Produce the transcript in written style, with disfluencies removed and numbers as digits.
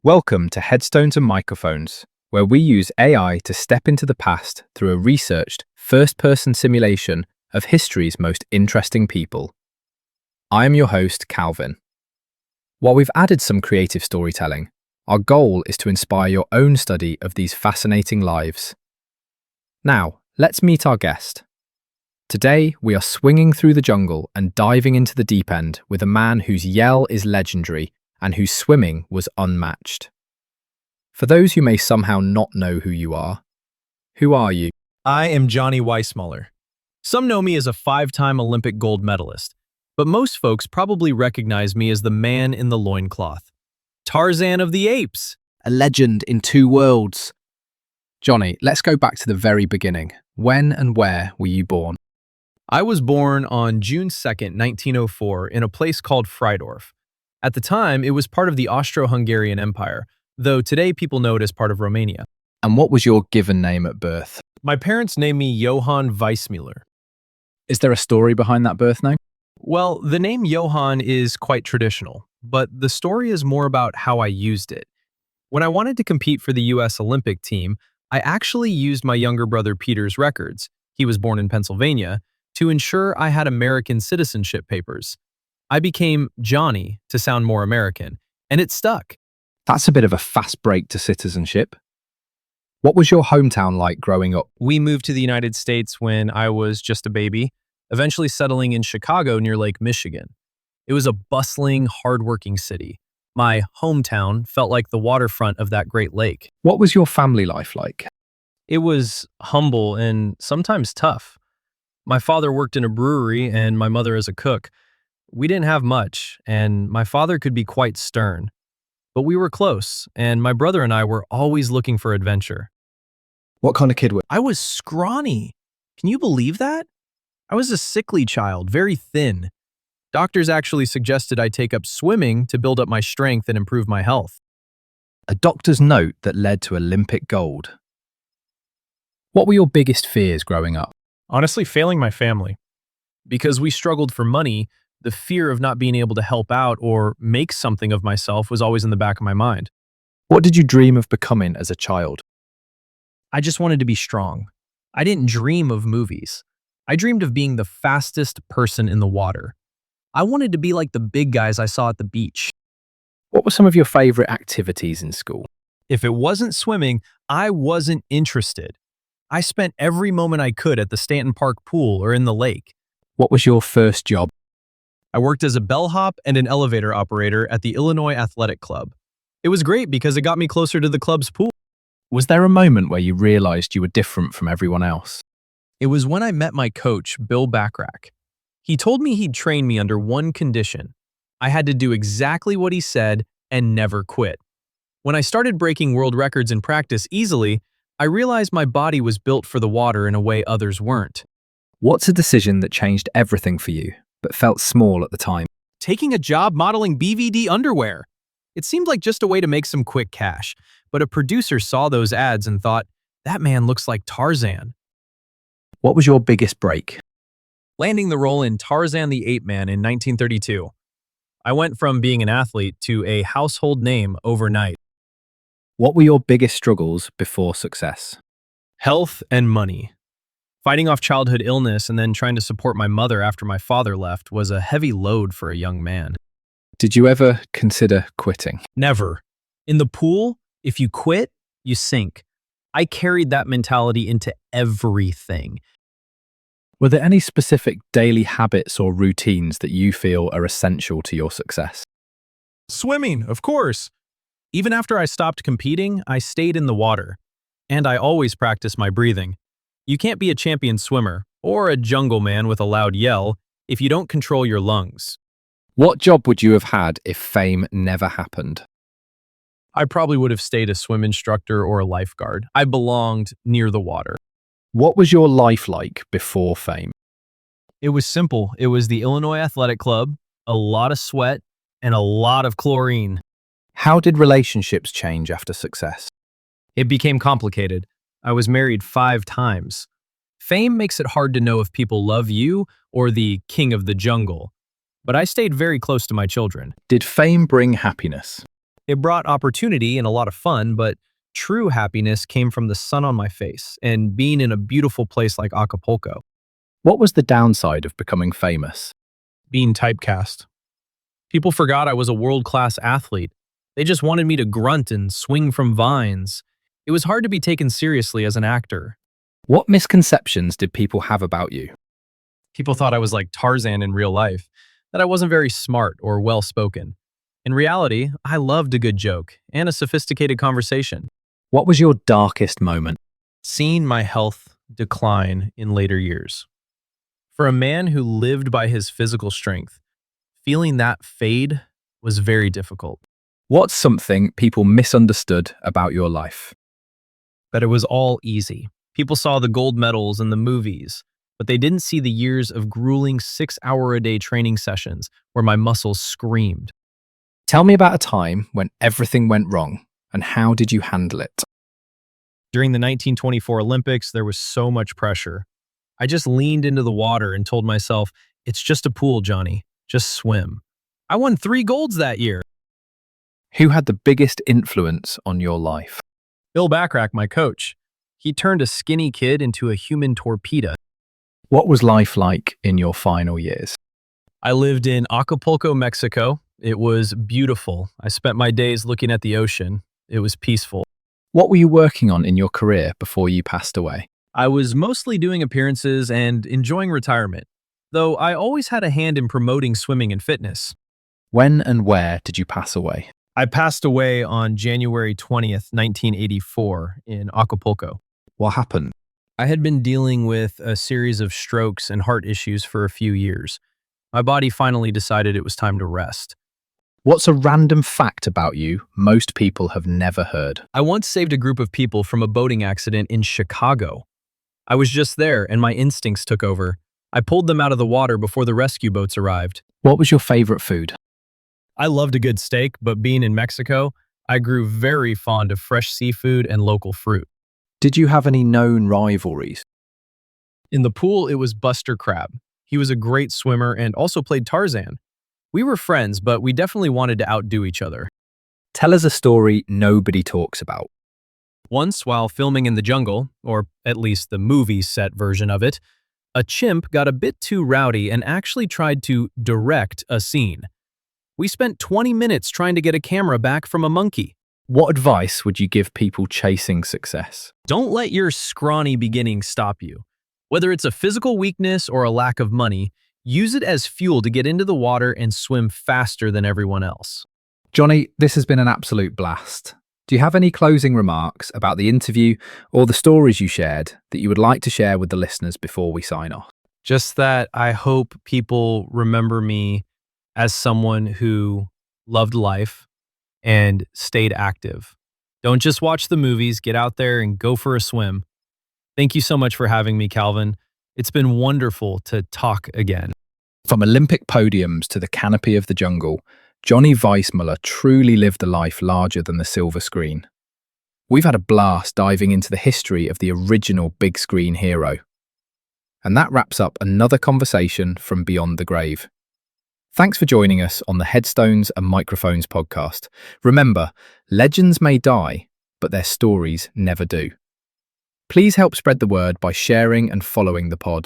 Welcome to Headstones and Microphones, where we use AI to step into the past through a researched, first-person simulation of history's most interesting people. I am your host, Calvin. While we've added some creative storytelling, our goal is to inspire your own study of these fascinating lives. Now, let's meet our guest. Today, we are swinging through the jungle and diving into the deep end with a man whose yell is legendary and whose swimming was unmatched. For those who may somehow not know who you are, who are you? I am Johnny Weissmuller. Some know me as a 5-time Olympic gold medalist, but most folks probably recognize me as the man in the loincloth. Tarzan of the apes. A legend in two worlds. Johnny, let's go back to the very beginning. When and where were you born? I was born on June 2nd, 1904, in a place called Friedorf. At the time, it was part of the Austro-Hungarian Empire, though today people know it as part of Romania. And what was your given name at birth? My parents named me Johann Weissmuller. Is there a story behind that birth name? Well, the name Johann is quite traditional, but the story is more about how I used it. When I wanted to compete for the US Olympic team, I actually used my younger brother Peter's records, he was born in Pennsylvania, to ensure I had American citizenship papers. I became Johnny to sound more American, and it stuck. That's a bit of a fast break to citizenship. What was your hometown like growing up? We moved to the United States when I was just a baby, eventually settling in Chicago near Lake Michigan. It was a bustling, hardworking city. My hometown felt like the waterfront of that great lake. What was your family life like? It was humble and sometimes tough. My father worked in a brewery and my mother as a cook. We didn't have much, and my father could be quite stern. But we were close, and my brother and I were always looking for adventure. What kind of kid were you? I was scrawny. Can you believe that? I was a sickly child, very thin. Doctors actually suggested I take up swimming to build up my strength and improve my health. A doctor's note that led to Olympic gold. What were your biggest fears growing up? Honestly, failing my family. Because we struggled for money, the fear of not being able to help out or make something of myself was always in the back of my mind. What did you dream of becoming as a child? I just wanted to be strong. I didn't dream of movies. I dreamed of being the fastest person in the water. I wanted to be like the big guys I saw at the beach. What were some of your favorite activities in school? If it wasn't swimming, I wasn't interested. I spent every moment I could at the Stanton Park pool or in the lake. What was your first job? I worked as a bellhop and an elevator operator at the Illinois Athletic Club. It was great because it got me closer to the club's pool. Was there a moment where you realized you were different from everyone else? It was when I met my coach, Bill Backrack. He told me he'd train me under one condition. I had to do exactly what he said and never quit. When I started breaking world records in practice easily, I realized my body was built for the water in a way others weren't. What's a decision that changed everything for you, but felt small at the time? Taking a job modeling BVD underwear. It seemed like just a way to make some quick cash, but a producer saw those ads and thought, that man looks like Tarzan. What was your biggest break? Landing the role in Tarzan the Ape Man in 1932. I went from being an athlete to a household name overnight. What were your biggest struggles before success? Health and money. Fighting off childhood illness and then trying to support my mother after my father left was a heavy load for a young man. Did you ever consider quitting? Never. In the pool, if you quit, you sink. I carried that mentality into everything. Were there any specific daily habits or routines that you feel are essential to your success? Swimming, of course. Even after I stopped competing, I stayed in the water. And I always practiced my breathing. You can't be a champion swimmer or a jungle man with a loud yell if you don't control your lungs. What job would you have had if fame never happened? I probably would have stayed a swim instructor or a lifeguard. I belonged near the water. What was your life like before fame? It was simple. It was the Illinois Athletic Club, a lot of sweat, and a lot of chlorine. How did relationships change after success? It became complicated. I was married 5 times. Fame makes it hard to know if people love you or the king of the jungle. But I stayed very close to my children. Did fame bring happiness? It brought opportunity and a lot of fun, but true happiness came from the sun on my face and being in a beautiful place like Acapulco. What was the downside of becoming famous? Being typecast. People forgot I was a world-class athlete. They just wanted me to grunt and swing from vines. It was hard to be taken seriously as an actor. What misconceptions did people have about you? People thought I was like Tarzan in real life, that I wasn't very smart or well-spoken. In reality, I loved a good joke and a sophisticated conversation. What was your darkest moment? Seeing my health decline in later years. For a man who lived by his physical strength, feeling that fade was very difficult. What's something people misunderstood about your life? That it was all easy. People saw the gold medals in the movies, but they didn't see the years of grueling 6-hour-a-day training sessions where my muscles screamed. Tell me about a time when everything went wrong, and how did you handle it? During the 1924 Olympics, there was so much pressure. I just leaned into the water and told myself, it's just a pool, Johnny. Just swim. I won 3 golds that year. Who had the biggest influence on your life? Bill Backrack, my coach. He turned a skinny kid into a human torpedo. What was life like in your final years? I lived in Acapulco, Mexico. It was beautiful. I spent my days looking at the ocean. It was peaceful. What were you working on in your career before you passed away? I was mostly doing appearances and enjoying retirement, though I always had a hand in promoting swimming and fitness. When and where did you pass away? I passed away on January 20th, 1984 in Acapulco. What happened? I had been dealing with a series of strokes and heart issues for a few years. My body finally decided it was time to rest. What's a random fact about you most people have never heard? I once saved a group of people from a boating accident in Chicago. I was just there and my instincts took over. I pulled them out of the water before the rescue boats arrived. What was your favorite food? I loved a good steak, but being in Mexico, I grew very fond of fresh seafood and local fruit. Did you have any known rivalries? In the pool, it was Buster Crab. He was a great swimmer and also played Tarzan. We were friends, but we definitely wanted to outdo each other. Tell us a story nobody talks about. Once, while filming in the jungle, or at least the movie set version of it, a chimp got a bit too rowdy and actually tried to direct a scene. We spent 20 minutes trying to get a camera back from a monkey. What advice would you give people chasing success? Don't let your scrawny beginnings stop you. Whether it's a physical weakness or a lack of money, use it as fuel to get into the water and swim faster than everyone else. Johnny, this has been an absolute blast. Do you have any closing remarks about the interview or the stories you shared that you would like to share with the listeners before we sign off? Just that I hope people remember me as someone who loved life and stayed active. Don't just watch the movies, get out there and go for a swim. Thank you so much for having me, Calvin. It's been wonderful to talk again. From Olympic podiums to the canopy of the jungle, Johnny Weissmuller truly lived a life larger than the silver screen. We've had a blast diving into the history of the original big screen hero. And that wraps up another conversation from Beyond the Grave. Thanks for joining us on the Headstones and Microphones podcast. Remember, legends may die, but their stories never do. Please help spread the word by sharing and following the pod.